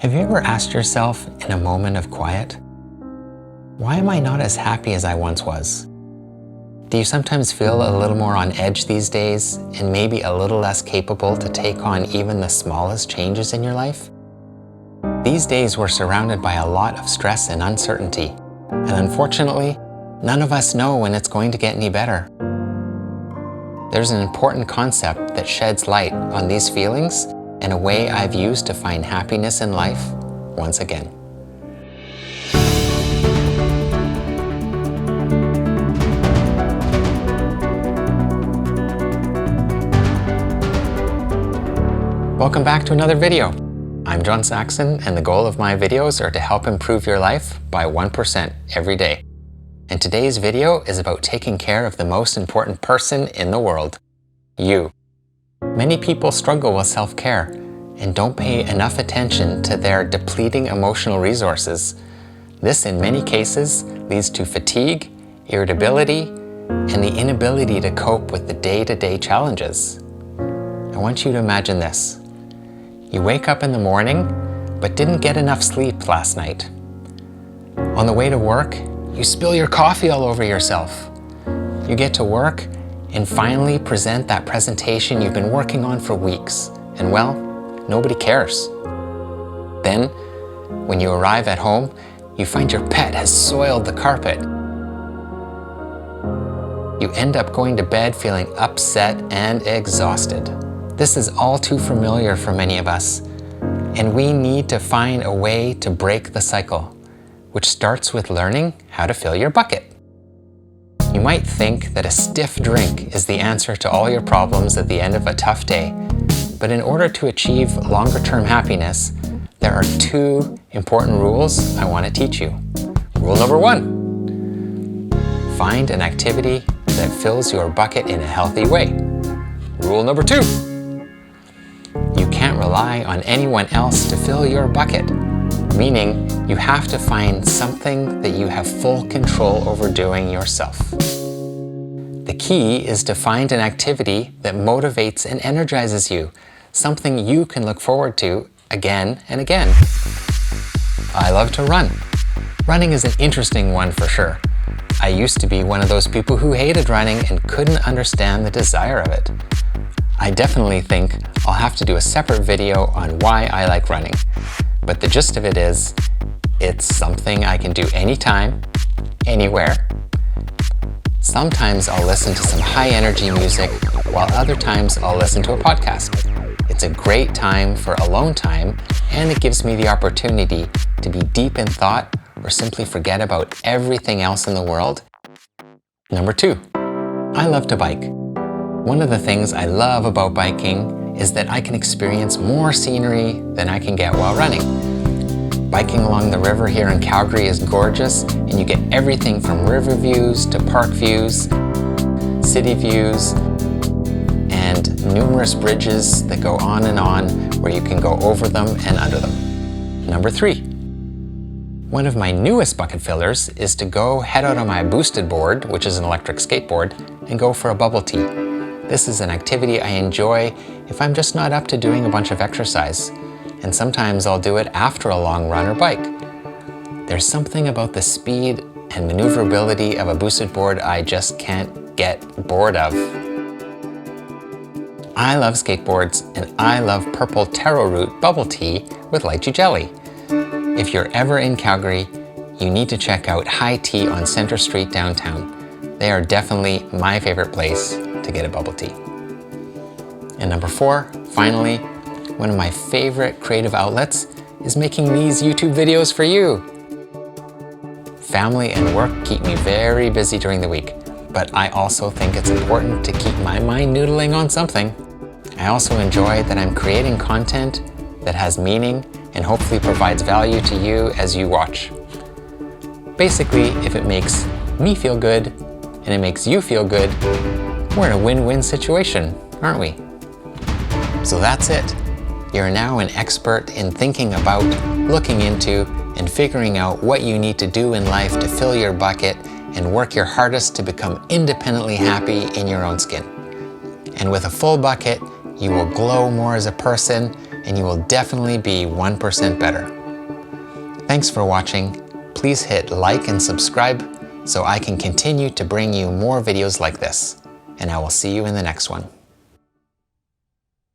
Have you ever asked yourself in a moment of quiet, why am I not as happy as I once was? Do you sometimes feel a little more on edge these days and maybe a little less capable to take on even the smallest changes in your life? These days we're surrounded by a lot of stress and uncertainty, and unfortunately, none of us know when it's going to get any better. There's an important concept that sheds light on these feelings and a way I've used to find happiness in life once again. Welcome back to another video. I'm John Saxon, and the goal of my videos are to help improve your life by 1% every day. And today's video is about taking care of the most important person in the world, you. Many people struggle with self-care and don't pay enough attention to their depleting emotional resources. This, in many cases, leads to fatigue, irritability, and the inability to cope with the day-to-day challenges. I want you to imagine this. You wake up in the morning, but didn't get enough sleep last night. On the way to work, you spill your coffee all over yourself. You get to work and finally present that presentation you've been working on for weeks, and well, nobody cares. Then, when you arrive at home, you find your pet has soiled the carpet. You end up going to bed feeling upset and exhausted. This is all too familiar for many of us, and we need to find a way to break the cycle, which starts with learning how to fill your bucket. You might think that a stiff drink is the answer to all your problems at the end of a tough day, but in order to achieve longer-term happiness, there are two important rules I want to teach you. Rule number 1, find an activity that fills your bucket in a healthy way. Rule number 2, you can't rely on anyone else to fill your bucket, meaning you have to find something that you have full control over doing yourself. The key is to find an activity that motivates and energizes you, something you can look forward to again and again. I love to run. Running is an interesting one for sure. I used to be one of those people who hated running and couldn't understand the desire of it. I definitely think I'll have to do a separate video on why I like running, but the gist of it is, it's something I can do anytime, anywhere. Sometimes I'll listen to some high-energy music, while other times I'll listen to a podcast. It's a great time for alone time, and it gives me the opportunity to be deep in thought or simply forget about everything else in the world. Number 2, I love to bike. One of the things I love about biking is that I can experience more scenery than I can get while running. Biking along the river here in Calgary is gorgeous, and you get everything from river views to park views, city views, and numerous bridges that go on and on where you can go over them and under them. Number 3, one of my newest bucket fillers is to go head out on my boosted board, which is an electric skateboard, and go for a bubble tea. This is an activity I enjoy if I'm just not up to doing a bunch of exercise, and sometimes I'll do it after a long run or bike. There's something about the speed and maneuverability of a boosted board I just can't get bored of. I love skateboards, and I love purple taro root bubble tea with lychee jelly. If you're ever in Calgary, you need to check out High Tea on Center Street downtown. They are definitely my favorite place to get a bubble tea. And number 4, finally, one of my favorite creative outlets is making these YouTube videos for you. Family and work keep me very busy during the week, but I also think it's important to keep my mind noodling on something. I also enjoy that I'm creating content that has meaning and hopefully provides value to you as you watch. Basically, if it makes me feel good and it makes you feel good, we're in a win-win situation, aren't we? So that's it. You're now an expert in thinking about, looking into, and figuring out what you need to do in life to fill your bucket and work your hardest to become independently happy in your own skin. And with a full bucket, you will glow more as a person and you will definitely be 1% better. Thanks for watching. Please hit like and subscribe so I can continue to bring you more videos like this, and I will see you in the next one.